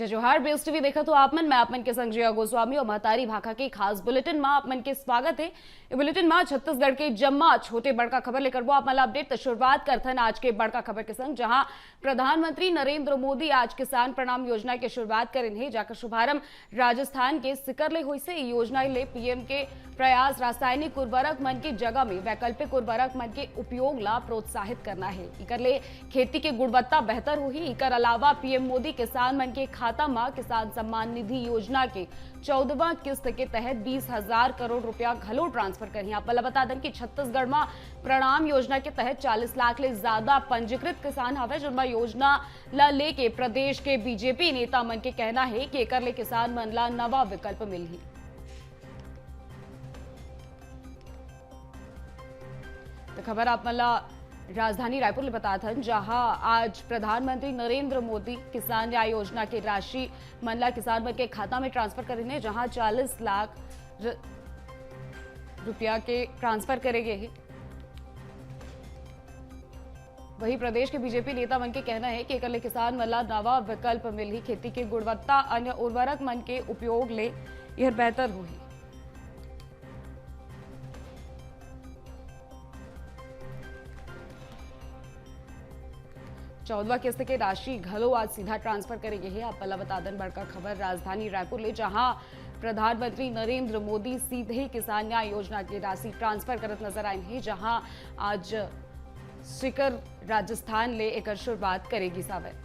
जय जोहार। Best TV देखा तो आपमन मैं आपमन के संग जिया गोस्वामी और महतारी भाखा के खास बुलेटिन में आपमन के स्वागत है। बुलेटिन में छत्तीसगढ़ के जम्मा छोटे बड़का खबर लेकर वो आप मला अपडेट तो शुरुआत करथन आज के बड़का खबर के संग, जहां प्रधानमंत्री नरेंद्र मोदी आज किसान प्रणाम योजना की शुरुआत करें है, जाकर शुभारंभ राजस्थान के सिकरले हुई से योजना ले पीएम के प्रयास रासायनिक उर्वरक मन की जगह में वैकल्पिक उर्वरक मन के उपयोग ला प्रोत्साहित करना है। इकर ले खेती की गुणवत्ता बेहतर हुई। इकर अलावा पीएम मोदी किसान मन के खाता में किसान सम्मान निधि योजना के 14वां किस्त के तहत 20,000 करोड़ रुपया घलो ट्रांसफर करी। आप बता दें कि छत्तीसगढ़ में प्रणाम योजना के तहत 40 लाख ले ज्यादा पंजीकृत किसान हवे, जिनमें योजना ला लेके प्रदेश के बीजेपी नेता मन के कहना है कि एकर ले किसान मन ला नवा विकल्प मिलही। तो खबर आप मला राजधानी रायपुर में बता था, जहां आज प्रधानमंत्री नरेंद्र मोदी किसान न्याय योजना की राशि मनला किसान मन के खाता में ट्रांसफर करेंगे, जहां 40 लाख रुपया के ट्रांसफर करेंगे ही। वही प्रदेश के बीजेपी नेता मन के कहना है कि एकले किसान मनला नवा विकल्प मिल ही, खेती की गुणवत्ता अन्य उर्वरक मन के उपयोग ले यह बेहतर हुई। चौदवा किस्त के राशि घलो आज सीधा ट्रांसफर करेंगे है। आप पहला बता दें बड़का खबर राजधानी रायपुर ले, जहां प्रधानमंत्री नरेंद्र मोदी सीधे किसान न्याय योजना की राशि ट्रांसफर करत नजर आए हैं, जहां आज सिकर राजस्थान ले एक शुरुआत करेगी सावे।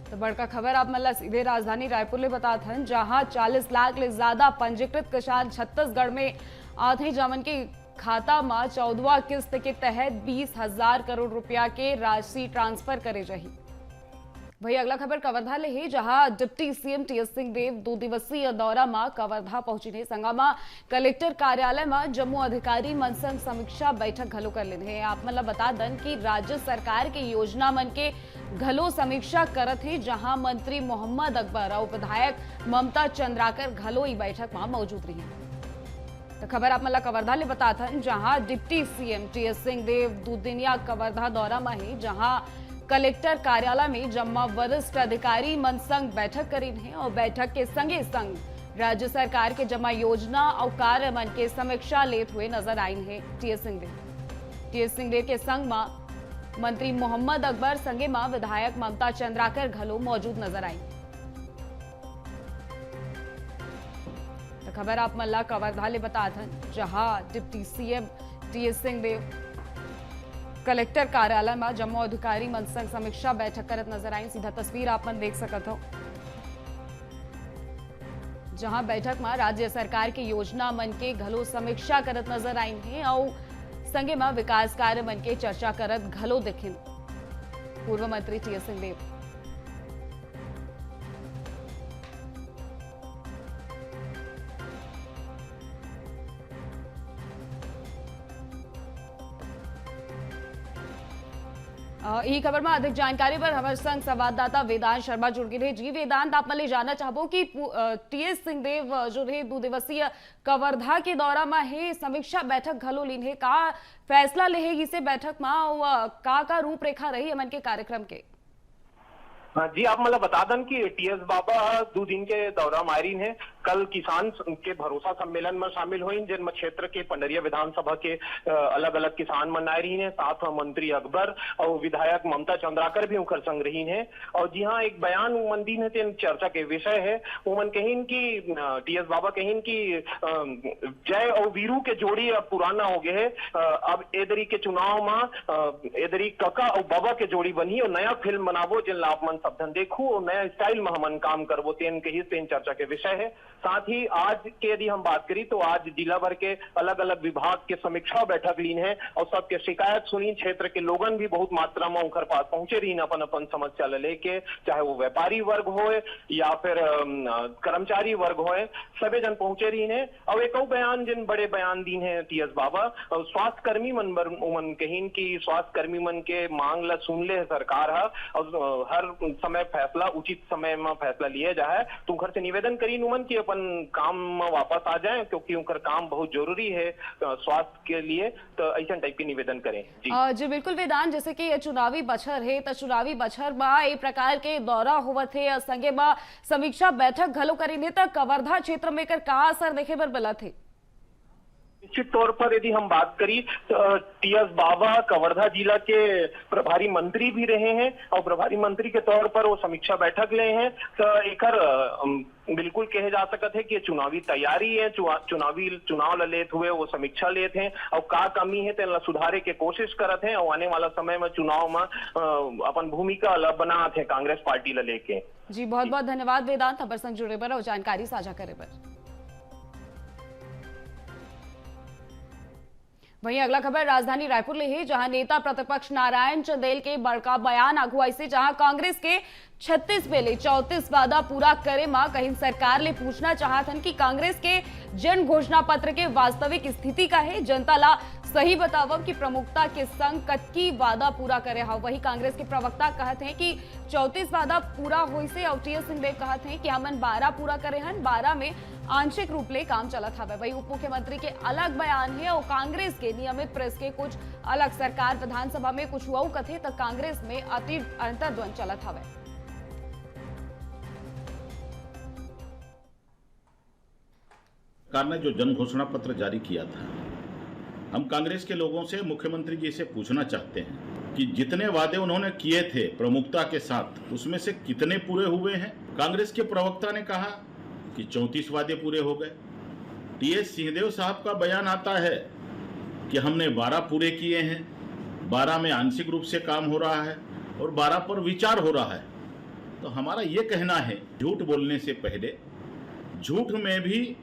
तो बड़का खबर आप मतलब सीधे राजधानी रायपुर ले बता था, जहां 40 लाख ले ज्यादा पंजीकृत किसान छत्तीसगढ़ में आधे जामन के खाता में 14वां किस्त के तहत 20,000 करोड़ रुपया के राशि ट्रांसफर करे रही। वही अगला खबर कवर्धा ले है, जहां डिप्टी सीएम टीएस सिंहदेव 2 दिवसीय दौरा में कवर्धा पहुंची है। संगा में कलेक्टर कार्यालय में जम्मू अधिकारी मन संग समीक्षा बैठक घलो कर लेने। आप मतलब बता दन कि राज्य सरकार के योजना मन के घलो समीक्षा करत है, जहां मंत्री मोहम्मद अकबर और विधायक ममता चंद्राकर घलो ई बैठक में मौजूद रही। तो खबर आप मतलब कवर्धा ले बता था, जहां डिप्टी सीएम टीएस सिंहदेव 2 दिनिया कवर्धा दौरा में है, जहां कलेक्टर कार्यालय में जम्मा वरिष्ठ अधिकारी मन संग बैठक करी है और बैठक के संगे संग राज्य सरकार के जमा योजना और कार्य मन के समीक्षा लेते हुए नजर आई है। टीएस सिंहदेव के संग में मंत्री मोहम्मद अकबर संगे में विधायक ममता चंद्राकर घलो मौजूद नजर आई। तो खबर आप मल्ला कवर्धा ले बता था, जहां deputy CM TS Singhdeo collector कार्यालय में जम्मू अधिकारी मन संग समीक्षा बैठक करत नजर आई। सीधा तस्वीर आप मन देख सकत हो, जहां बैठक में राज्य सरकार की योजना मन के घलो समीक्षा करत नजर आई है और संगे में विकास कार्य मन के चर्चा करत घलो दिखिन पूर्व मंत्री टीएस सिंहदेव। यही खबर में अधिक जानकारी पर हमारे संग संवाददाता वेदांत शर्मा जुड़ गए। जी वेदांत, आप मैं जानना चाहबो कि टीएस सिंहदेव जो रहे 2 दिवसीय कवर्धा के दौरा में है, समीक्षा बैठक घलो लीन है, का फैसला लेगी से बैठक में का रूपरेखा रही अमन के कार्यक्रम के? जी, आप मतलब बता दें कि टीएस बाबा 2 दिन के दौरा मारीन है। कल किसान के भरोसा सम्मेलन में शामिल हुई, जिनमें क्षेत्र के पंडरिया विधानसभा के अलग अलग किसान मन आ रही हैं, साथ में मंत्री अकबर और विधायक ममता चंद्राकर भी उनकर संग रही हैं। और जी हाँ, एक बयान मंदिर है चर्चा के विषय है। उमन कहीन की टीएस बाबा कहीन की जय और वीरू के जोड़ी अब पुराना हो गए है। अब एदरी के चुनाव में एदरी कका और बाबा के जोड़ी बनी और नया फिल्म बनावो, जिन लाभ मन सबधन देखू और नया स्टाइल में हमन काम करवो, तेन के ही तेन चर्चा के विषय है। साथ ही आज के यदि हम बात करी तो आज जिला भर के अलग अलग विभाग के समीक्षा बैठक लीन है और सबके शिकायत सुनी। क्षेत्र के लोगन भी बहुत मात्रा में उनकर पास पहुंचे रही अपन अपन समस्या लेके, चाहे वो व्यापारी वर्ग हो या फिर कर्मचारी वर्ग हो, सभी जन पहुंचे रही है। और एक बयान जिन बड़े बयान दीन है टीएस बाबा, स्वास्थ्य कर्मी मन कहीन की स्वास्थ्य कर्मी मन के मांग ला सुन ले सरकार है और हर समय फैसला उचित समय में फैसला लिए जाए। तो उनकर से निवेदन करी नुमन की अपन काम में वापस आ जाए, क्योंकि उनकर काम बहुत जरूरी है स्वास्थ्य के लिए। तो ऐसा टाइप की निवेदन करें जी बिल्कुल वेदांत, जैसे कि ये चुनावी बछर है तो चुनावी बछर में ए प्रकार के दौरा होवत है, संगे में समीक्षा बैठक घलो करीने तक कवर्धा क्षेत्र में कर का असर देखे बर मिला थे। निश्चित तौर पर यदि हम बात करी तो टीएस बाबा कवर्धा जिला के प्रभारी मंत्री भी रहे हैं और प्रभारी मंत्री के तौर पर वो समीक्षा बैठक ले हैं। तो एकर बिल्कुल कहे जा सकता है कि चुनावी तैयारी है, चुनाव लेत हुए वो समीक्षा लेते हैं और का कमी है तो सुधारे के कोशिश करते हैं और आने वाला समय में चुनाव में अपन भूमिका बनाते हैं कांग्रेस पार्टी लेके। जी बहुत बहुत धन्यवाद वेदांत, हमारे संग जुड़े पर और जानकारी साझा करे पर। वहीं अगला खबर राजधानी रायपुर ले है, जहां नेता प्रतिपक्ष नारायण चंदेल के बड़का बयान अगुवाई से, जहां कांग्रेस के 36 में ले 34 वादा पूरा करे मां कहीं सरकार ले पूछना चाहत कि कांग्रेस के जन घोषणा पत्र के वास्तविक स्थिति का है, जनता ला सही बतावब कि प्रमुखता के संग कतकी वादा पूरा करे हा। वही कांग्रेस के प्रवक्ता कहते हैं कि 34 वादा पूरा हुई से और टीएस सिंहदेव कहते हैं कि हमन 12 पूरा करे हन, 12 में आंशिक रूप ले काम चलत हवे। वही उप मुख्यमंत्री के अलग बयान है और कांग्रेस के नियमित प्रेस के कुछ अलग। सरकार विधानसभा में कुछ हुआ कथे तो कांग्रेस में अति अंतर्द्वंद चलत हवे। सरकार ने जो जन घोषणा पत्र जारी किया था, हम कांग्रेस के लोगों से मुख्यमंत्री जी से पूछना चाहते हैं कि जितने वादे उन्होंने किए थे प्रमुखता के साथ, उसमें से कितने पूरे हुए हैं। कांग्रेस के प्रवक्ता ने कहा कि 34 वादे पूरे हो गए। टीएस सिंहदेव साहब का बयान आता है कि हमने 12 पूरे किए हैं, 12 में आंशिक रूप से काम हो रहा है और 12 पर विचार हो रहा है। तो हमारा ये कहना है, झूठ बोलने से पहले झूठ में भी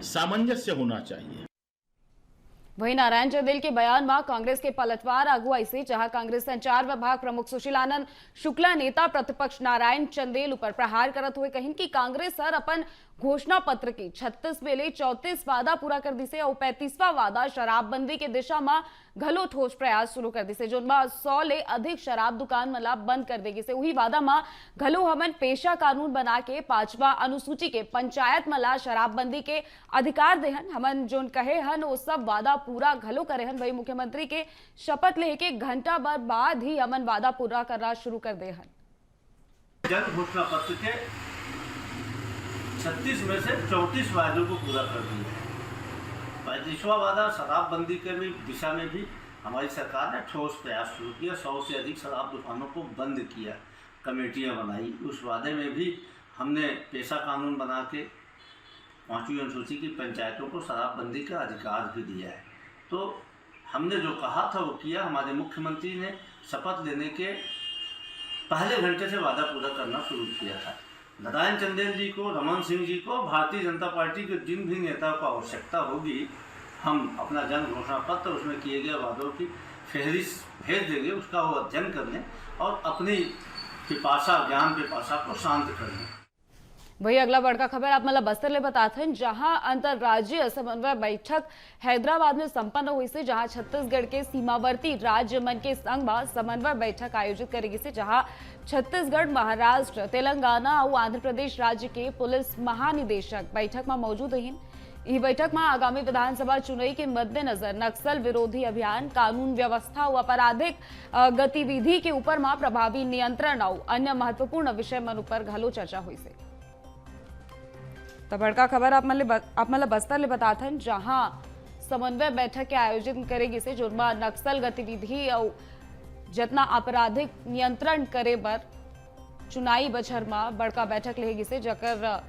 सामंजस्य होना चाहिए। वहीं नारायण चंदेल के बयान में कांग्रेस के पलटवार अगुवाई से, जहां कांग्रेस संचार विभाग प्रमुख सुशीलानंद शुक्ला नेता प्रतिपक्ष नारायण चंदेल पर प्रहार करत हुए कहीं कि कांग्रेस सर अपन घोषणा पत्र की 36 में ले 34 वादा पूरा कर दी से और 35वां वादा शराबबंदी के दिशा में घलो ठोस प्रयास शुरू कर दी से, जो 100 ले अधिक शराब दुकान मतलब बंद कर देगी से। वही वादा में घलो हमन पेशा कानून बना के 5वां अनुसूची के पंचायत मला शराबबंदी के अधिकार देहन, हमन जो कहे हन वो सब वादा पूरा घलो करे हन। वही मुख्यमंत्री के शपथ ले के घंटा भर बाद ही हमन वादा पूरा करना शुरू कर दे हन। जन घोषणा पत्र के 36 में से 34 वादों को पूरा कर दिया है। 35वां वादा शराबबंदी के दिशा में भी हमारी सरकार ने ठोस प्रयास शुरू किया। 100 से अधिक शराब दुकानों को बंद किया, कमेटियां बनाई। उस वादे में भी हमने पेशा कानून बना के 5वीं अनुसूची की पंचायतों को शराबबंदी का अधिकार भी दिया है। तो हमने जो कहा था वो किया। हमारे मुख्यमंत्री ने शपथ लेने के पहले घंटे से वादा पूरा करना शुरू किया था। नारायण चंदेल जी को, रमन सिंह जी को, भारतीय जनता पार्टी के जिन भी नेताओं को आवश्यकता होगी, हम अपना जन घोषणा पत्र उसमें किए गए वादों की फहरिस्त भेज देंगे, उसका वो अध्ययन कर लें और अपनी ज्ञान पिपासा को शांत कर लें। वही अगला बड़का खबर आप मतलब बस्तर ले बताते हैं, जहां अंतर्राज्यीय समन्वय बैठक हैदराबाद में संपन्न हुई से, जहां छत्तीसगढ़ के सीमावर्ती राज्य मन के संग में समन्वय बैठक आयोजित करेगी से, जहां छत्तीसगढ़, महाराष्ट्र, तेलंगाना और आंध्र प्रदेश राज्य के पुलिस महानिदेशक बैठक में मौजूद हैं। इस बैठक में आगामी विधानसभा चुनाव के मद्देनजर नक्सल विरोधी अभियान, कानून व्यवस्था और आपराधिक गतिविधि के ऊपर में प्रभावी नियंत्रण और अन्य महत्वपूर्ण विषय मन ऊपर घलो चर्चा हुई से। तो बड़का खबर आप मतलब बस्तर ले बताते हैं, जहां समन्वय बैठक के आयोजन करेगी से, जुर्मा नक्सल गतिविधि और जितना आपराधिक नियंत्रण करे बर चुनावी बछर में बड़का बैठक लेगी से, जकर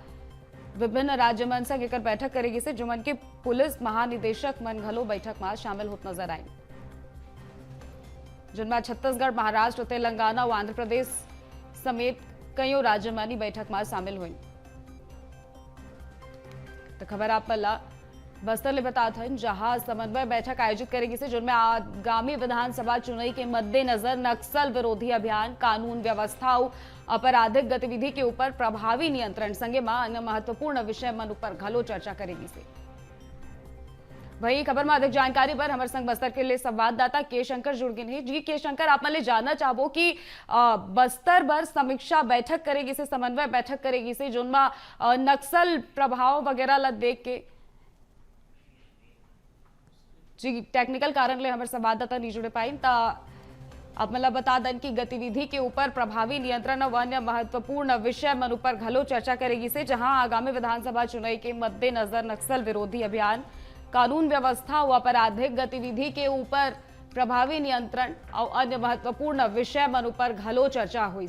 विभिन्न राज्य मन से एकर बैठक करेगी से, जो मन के पुलिस महानिदेशक मन घलो बैठक में शामिल होत नजर आए, जिनमें छत्तीसगढ़, महाराष्ट्र, तेलंगाना और आंध्र प्रदेश समेत कई राज्य मन बैठक में शामिल हुई। तो खबर आप पल्ला बस्तर ले बताते हैं, जहां समन्वय बैठक आयोजित करेगी से, जिनमें आगामी विधानसभा चुनाव के मद्देनजर नक्सल विरोधी अभियान, कानून व्यवस्था और आपराधिक गतिविधि के ऊपर प्रभावी नियंत्रण संगे अन्य महत्वपूर्ण विषय मन ऊपर घलो चर्चा करेगी से। वही खबर में अधिक जानकारी पर हमारे संग बस्तर के लिए संवाददाता के शंकर जुड़ गए हैं। जी के शंकर, आप मैं जानना चाहो कि बस्तर भर समीक्षा बैठक करेगी से, समन्वय बैठक करेगी से, जिनमें नक्सल प्रभाव वगैरह ला देख के जी टेक्निकल कारण ले हमारे संवाददाता नहीं जुड़े पाई। अब मतलब बता दें कि गतिविधि के ऊपर प्रभावी नियंत्रण और अन्य महत्वपूर्ण विषय मन ऊपर घलो चर्चा करेगी से, जहां आगामी विधानसभा चुनाव के मद्देनजर नक्सल विरोधी अभियान, कानून व्यवस्था व आपराधिक गतिविधि के ऊपर प्रभावी नियंत्रण और अन्य महत्वपूर्ण विषय मन ऊपर घलो चर्चा हुई।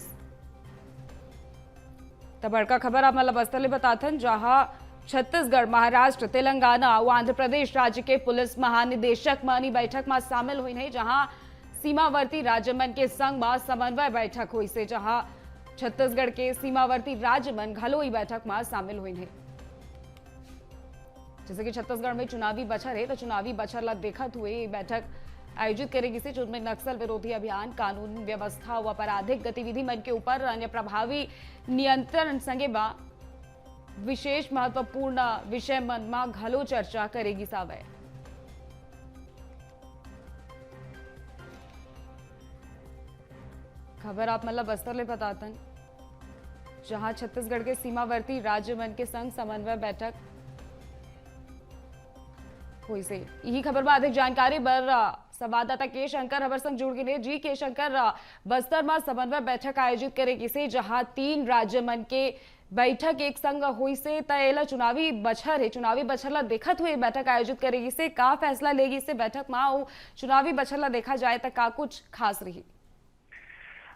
तो बड़का खबर आप मतलब बस्तर ले बताते हैं, जहां छत्तीसगढ़, महाराष्ट्र, तेलंगाना और आंध्र प्रदेश राज्य के पुलिस महानिदेशक मानी बैठक में शामिल हुई है, जहां सीमावर्ती राज्यमन के संग में समन्वय बैठक हुई से, जहां छत्तीसगढ़ के सीमावर्ती राज्यमन घलोई बैठक में शामिल हुई है। जैसे कि छत्तीसगढ़ में चुनावी बछर है, तो चुनावी बछर ला देखत हुए बैठक आयोजित करेगी से, जिसमें नक्सल विरोधी अभियान, कानून व्यवस्था व आपराधिक गतिविधि मन के ऊपर अन्य प्रभावी नियंत्रण संगे विशेष महत्वपूर्ण विषय मन में घलो चर्चा करेगी सावे। खबर आप मतलब बस्तर ले बताते हैं, जहां छत्तीसगढ़ के सीमावर्ती राज्य मन के संग समन्वय बैठक हुई से। यही खबर में अधिक जानकारी पर संवाददाता के शंकर हमारे संग जुड़ गए। जी के शंकर, बस्तर में समन्वय बैठक आयोजित करेगी से, जहां 3 राज्य मन के बैठक एक संग हुई से, तयला चुनावी बछर है, चुनावी बछर ला देखत हुए बैठक आयोजित करेगी से, का फैसला लेगी से बैठक में, और चुनावी बछर ला देखा जाए तो का कुछ खास रही?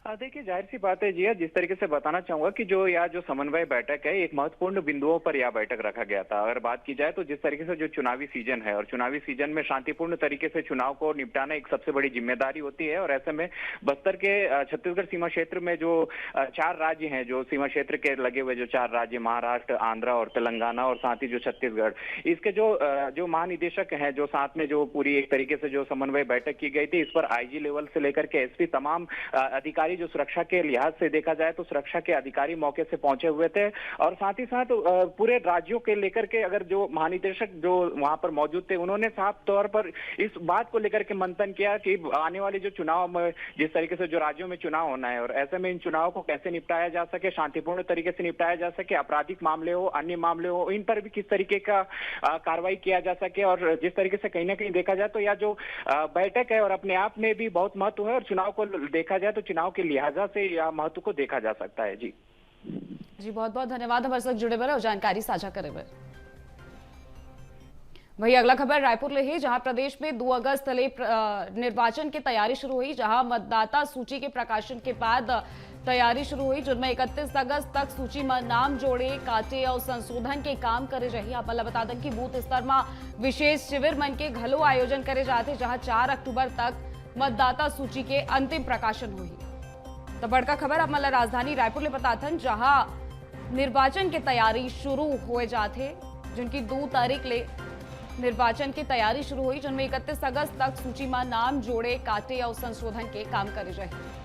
देखिए, जाहिर सी बात है जी, जिस तरीके से बताना चाहूंगा कि जो समन्वय बैठक है, एक महत्वपूर्ण बिंदुओं पर यह बैठक रखा गया था। अगर बात की जाए तो जिस तरीके से जो चुनावी सीजन है, और चुनावी सीजन में शांतिपूर्ण तरीके से चुनाव को निपटाना एक सबसे बड़ी जिम्मेदारी होती है, और ऐसे में बस्तर के छत्तीसगढ़ सीमा क्षेत्र में जो 4 राज्य हैं, जो सीमा क्षेत्र के लगे हुए जो 4 राज्य, महाराष्ट्र, आंध्र और तेलंगाना, और साथ ही जो छत्तीसगढ़, इसके जो महानिदेशक हैं, जो साथ में जो पूरी एक तरीके से जो समन्वय बैठक की गई थी, इस पर IG लेवल से लेकर के SP तमाम अधिकारी जो सुरक्षा के लिहाज से देखा जाए तो सुरक्षा के अधिकारी मौके से पहुंचे हुए थे, और साथ ही साथ पूरे राज्यों के लेकर के अगर जो महानिदेशक जो वहां पर मौजूद थे, उन्होंने साफ तौर पर इस बात को लेकर के मंथन किया कि आने वाले जो चुनाव में, जिस तरीके से जो राज्यों में चुनाव होना है, और ऐसे में इन चुनाव को कैसे निपटाया जा सके, शांतिपूर्ण तरीके से निपटाया जा सके, आपराधिक मामले हो, अन्य मामले हो, इन पर भी किस तरीके का कार्रवाई किया जा सके। और जिस तरीके से कहीं ना कहीं देखा जाए तो यह जो बैठक है और अपने आप में भी बहुत महत्व है, और चुनाव को देखा जाए तो चुनाव के लिहाजा से यह महत्व को देखा जा सकता है। जी बहुत बहुत धन्यवाद हमारे साथ जुड़े हुए और जानकारी साझा करे हुए। वही अगला खबर रायपुर ले है, जहां प्रदेश में 2 अगस्त ले निर्वाचन की तैयारी शुरू हुई, जहां मतदाता सूची के प्रकाशन के बाद तैयारी शुरू हुई, जिनमें 31 अगस्त तक सूची में नाम जोड़े, काटे और संशोधन के काम करे रही। आप बता दें कि बूथ स्तर में विशेष शिविर मन के घलो आयोजन करे जाते, जहां 4 अक्टूबर तक मतदाता सूची के अंतिम प्रकाशन हुई। तो बड़का खबर आप मतलब राजधानी रायपुर ले बताते हैं, जहां निर्वाचन की तैयारी शुरू हो जाते, जिनकी 2 तारीख ले निर्वाचन की तैयारी शुरू हुई, जिनमें 31 अगस्त तक सूची में नाम जोड़े, काटे और संशोधन के काम करे रहे।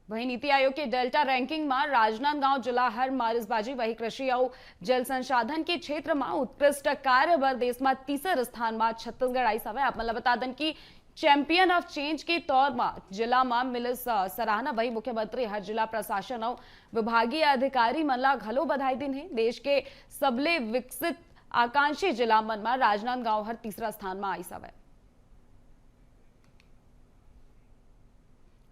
वहीं नीति आयोग के डेल्टा रैंकिंग में राजनांदगांव जिला हर मारिसबाजी, वही कृषि और जल संसाधन के क्षेत्र में उत्कृष्ट कार्य बर देश में 3रे स्थान में छत्तीसगढ़ आई सवे। आप मतलब बता दें कि चैंपियन ऑफ चेंज के तौर में जिला में मिले सराहना। वही मुख्यमंत्री हर जिला प्रशासन और विभागीय अधिकारी मनला घलो बधाई दिन है। देश के सबले विकसित आकांक्षी जिला मन में राजनांदगांव हर 3रा स्थान में आई सवे।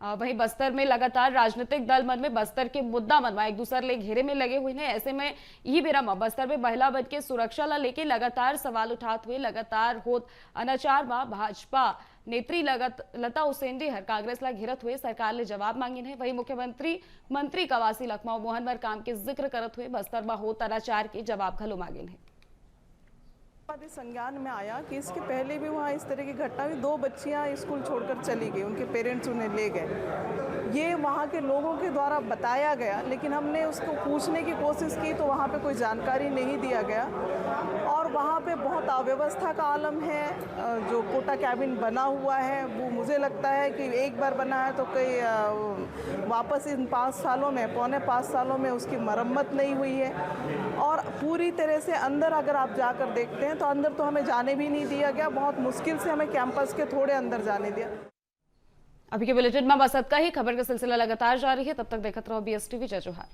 वहीं बस्तर में लगातार राजनीतिक दल मन में बस्तर के मुद्दा मन में एक दूसरे ले घेरे में लगे हुए हैं। ऐसे में यही बेरा में बस्तर में महिला वर्ग के सुरक्षा ला लेके लगातार सवाल उठाते हुए लगातार होत अनाचार में भाजपा नेत्री लता उसेंडी हर कांग्रेस ला घेरत हुए सरकार ले जवाब मांगे हैं। वही मुख्यमंत्री मंत्री कवासी लखमाऊ मोहन वर काम के जिक्र करत हुए बस्तर में होत अनाचार के जवाब घलो मांगे हैं। संज्ञान में आया कि इसके पहले भी वहाँ इस तरह की घटना हुई, 2 बच्चियाँ स्कूल छोड़कर चली गई, उनके पेरेंट्स उन्हें ले गए। ये वहाँ के लोगों के द्वारा बताया गया, लेकिन हमने उसको पूछने की कोशिश की तो वहाँ पे कोई जानकारी नहीं दिया गया। और वहाँ पे बहुत अव्यवस्था का आलम है। जो कोटा कैबिन बना हुआ है वो मुझे लगता है कि एक बार बना है तो कई वापस इन 5 सालों में, पौने 5 सालों में उसकी मरम्मत नहीं हुई है। और पूरी तरह से अंदर अगर आप जाकर देखते हैं तो अंदर तो हमें जाने भी नहीं दिया गया, बहुत मुश्किल से हमें कैंपस के थोड़े अंदर जाने दिया। अभी के बुलेटिन में बस इतना ही। खबर का सिलसिला लगातार जारी है, तब तक देखते रहो BSTV। जय जोहार।